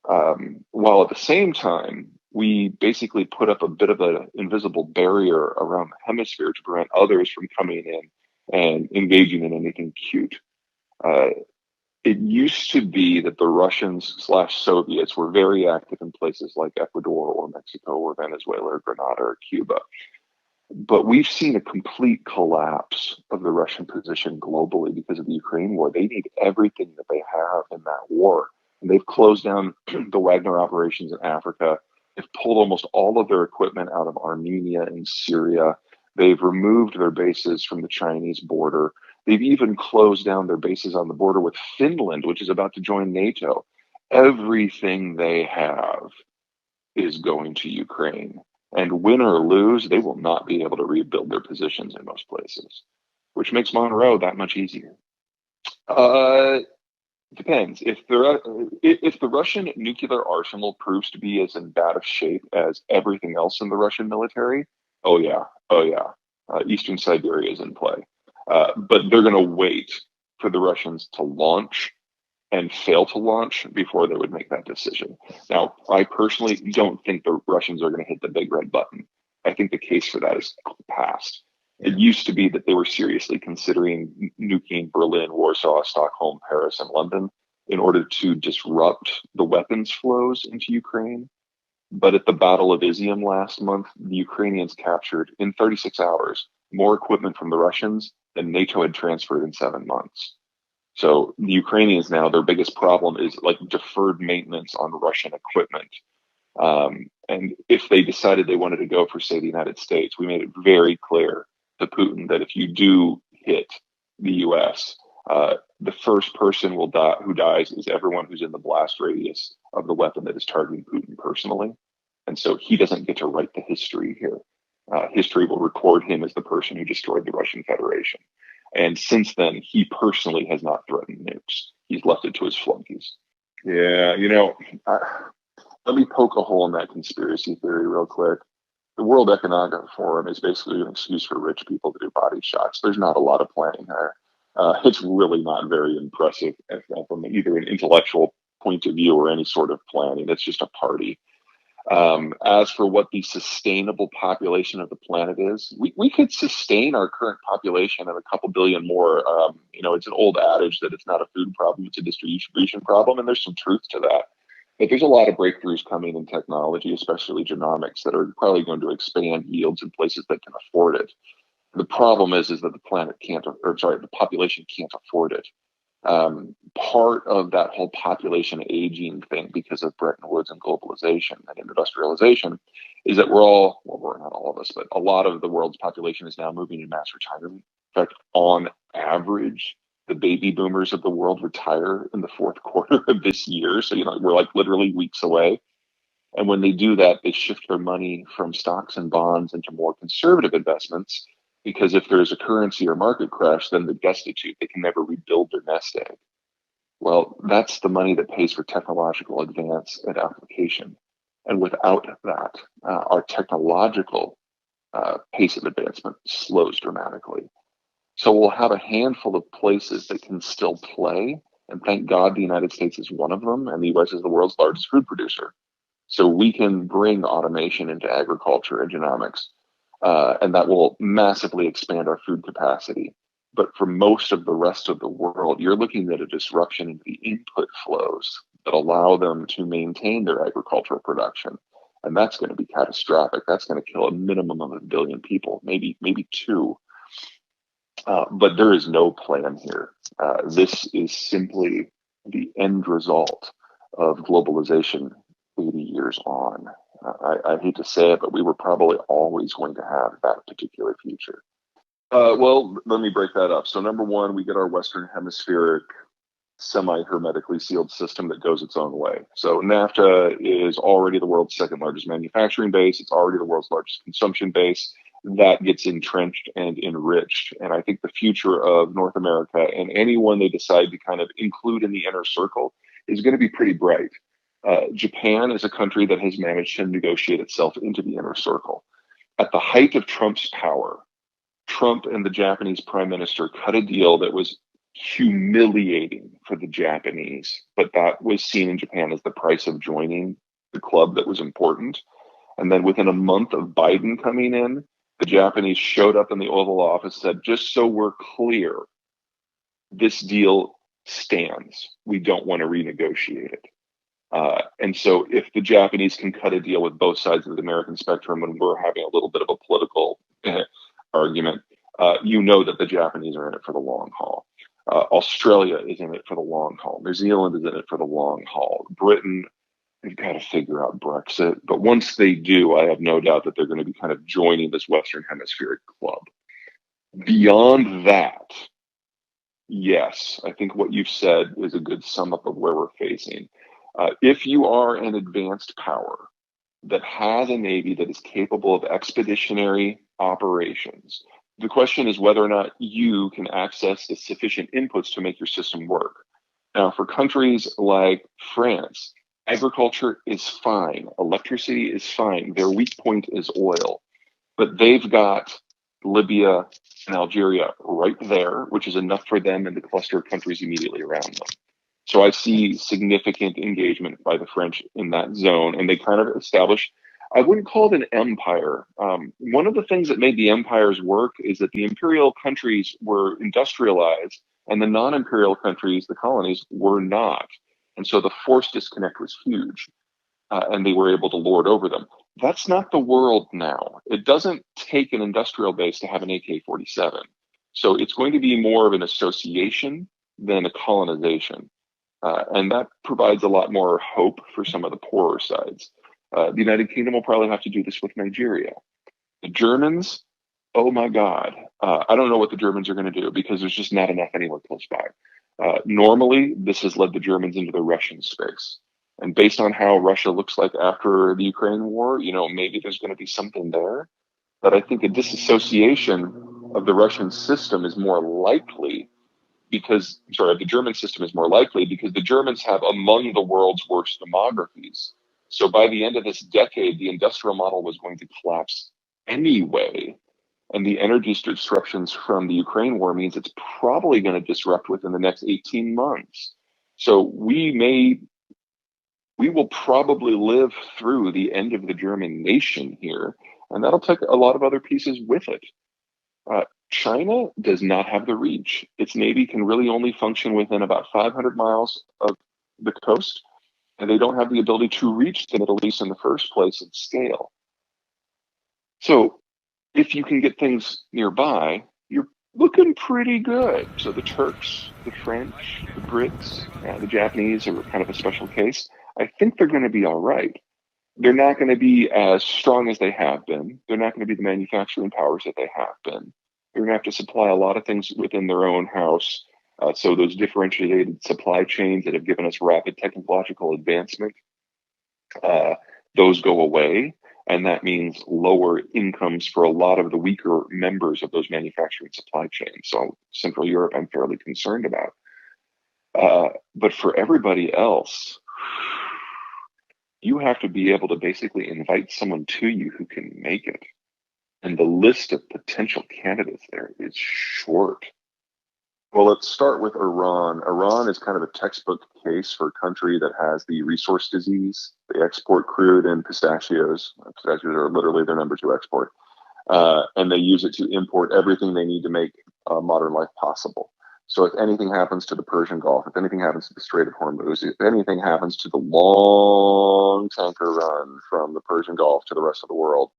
while at the same time, we basically put up a bit of an invisible barrier around the hemisphere to prevent others from coming in and engaging in anything cute. Uh, it used to be that the Russians slash Soviets were very active in places like Ecuador or Mexico or Venezuela or Grenada or Cuba. But we've seen a complete collapse of the Russian position globally because of the Ukraine war. They need everything that they have in that war. And they've closed down the Wagner operations in Africa. They've pulled almost all of their equipment out of Armenia and Syria. They've removed their bases from the Chinese border. They've even closed down their bases on the border with Finland, which is about to join NATO. Everything they have is going to Ukraine. And win or lose, they will not be able to rebuild their positions in most places, which makes Monroe that much easier. Uh, Depends. If the Russian nuclear arsenal proves to be as in bad of shape as everything else in the Russian military, oh yeah, Eastern Siberia is in play. But they're going to wait for the Russians to launch and fail to launch before they would make that decision. Now, I personally don't think the Russians are going to hit the big red button. I think the case for that is past. It used to be that they were seriously considering nuking Berlin, Warsaw, Stockholm, Paris, and London in order to disrupt the weapons flows into Ukraine. But at the Battle of Izium last month, the Ukrainians captured in 36 hours more equipment from the Russians than NATO had transferred in 7 months. So the Ukrainians now, their biggest problem is like deferred maintenance on Russian equipment. And if they decided they wanted to go for, say, the United States, we made it very clear to Putin that if you do hit the U.S., the first person will die who dies is everyone who's in the blast radius of the weapon that is targeting Putin personally. And so he doesn't get to write the history here. History will record him as the person who destroyed the Russian Federation. And since then, he personally has not threatened nukes. He's left it to his flunkies. Yeah, let me poke a hole in that conspiracy theory real quick. The World Economic Forum is basically an excuse for rich people to do body shots. There's not a lot of planning there. It's really not very impressive from either an intellectual point of view or any sort of planning. It's just a party. As for what the sustainable population of the planet is, we could sustain our current population and a couple billion more. It's an old adage that it's not a food problem, it's a distribution problem, and there's some truth to that. But there's a lot of breakthroughs coming in technology, especially genomics, that are probably going to expand yields in places that can afford it. The problem is that the planet can't, or sorry, the population can't afford it. Part of that whole population aging thing because of Bretton Woods and globalization and industrialization is that we're not all of us, but a lot of the world's population is now moving in mass retirement. In fact, on average, the baby boomers of the world retire in the fourth quarter of this year. So, we're like literally weeks away. And when they do that, they shift their money from stocks and bonds into more conservative investments because if there's a currency or market crash, then they're destitute. They can never rebuild their nest egg. Well, that's the money that pays for technological advance and application. And without that, our technological pace of advancement slows dramatically. So we'll have a handful of places that can still play. And thank God the United States is one of them, and the US is the world's largest food producer. So we can bring automation into agriculture and genomics, and that will massively expand our food capacity. But for most of the rest of the world, you're looking at a disruption in the input flows that allow them to maintain their agricultural production. And that's going to be catastrophic. That's going to kill a minimum of 1 billion people, maybe two. But there is no plan here. This is simply the end result of globalization 80 years on. I hate to say it, but we were probably always going to have that particular future. Well, let me break that up. So number one, we get our Western hemispheric semi-hermetically sealed system that goes its own way. So NAFTA is already the world's second largest manufacturing base. It's already the world's largest consumption base. That gets entrenched and enriched. And I think the future of North America and anyone they decide to kind of include in the inner circle is going to be pretty bright. Japan is a country that has managed to negotiate itself into the inner circle. At the height of Trump's power, Trump and the Japanese prime minister cut a deal that was humiliating for the Japanese, but that was seen in Japan as the price of joining the club that was important. And then within a month of Biden coming in, the Japanese showed up in the Oval Office, said, just so we're clear, this deal stands. We don't want to renegotiate it. And so if the Japanese can cut a deal with both sides of the American spectrum, and we're having a little bit of a political argument, you know that the Japanese are in it for the long haul. Australia is in it for the long haul. New Zealand is in it for the long haul. Britain, they've got to figure out Brexit. But once they do, I have no doubt that they're going to be kind of joining this Western Hemispheric club. Beyond that, yes, I think what you've said is a good sum up of where we're facing. If you are an advanced power that has a Navy that is capable of expeditionary operations, the question is whether or not you can access the sufficient inputs to make your system work. Now, for countries like France, agriculture is fine, electricity is fine, their weak point is oil, but they've got Libya and Algeria right there, which is enough for them and the cluster of countries immediately around them. So I see significant engagement by the French in that zone, and they kind of establish, I wouldn't call it an empire. One of the things that made the empires work is that the imperial countries were industrialized and the non-imperial countries, the colonies, were not. And so the force disconnect was huge, and they were able to lord over them. That's not the world now. It doesn't take an industrial base to have an AK-47. So it's going to be more of an association than a colonization. And that provides a lot more hope for some of the poorer sides. The United Kingdom will probably have to do this with Nigeria. The Germans, oh my God, I don't know what the Germans are going to do because there's just not enough anywhere close by. Normally, this has led the Germans into the Russian space. And based on how Russia looks like after the Ukraine war, maybe there's going to be something there. But I think a disassociation of the Russian system is more likely the German system is more likely because the Germans have among the world's worst demographies. So by the end of this decade, the industrial model was going to collapse anyway. And the energy disruptions from the Ukraine war means it's probably going to disrupt within the next 18 months. So we will probably live through the end of the German nation here, and that'll take a lot of other pieces with it. China does not have the reach. Its Navy can really only function within about 500 miles of the coast, and they don't have the ability to reach the Middle East in the first place at scale. So if you can get things nearby, you're looking pretty good. So the Turks, the French, the Brits, the Japanese are kind of a special case. I think they're going to be all right. They're not going to be as strong as they have been. They're not going to be the manufacturing powers that they have been. They're going to have to supply a lot of things within their own house. So those differentiated supply chains that have given us rapid technological advancement, those go away. And that means lower incomes for a lot of the weaker members of those manufacturing supply chains. So Central Europe, I'm fairly concerned about. But for everybody else, you have to be able to basically invite someone to you who can make it. And the list of potential candidates there is short. Well, let's start with Iran. Iran is kind of a textbook case for a country that has the resource disease. They export crude and pistachios. Pistachios are literally their number 2 export. And they use it to import everything they need to make modern life possible. So if anything happens to the Persian Gulf, if anything happens to the Strait of Hormuz, if anything happens to the long tanker run from the Persian Gulf to the rest of the world,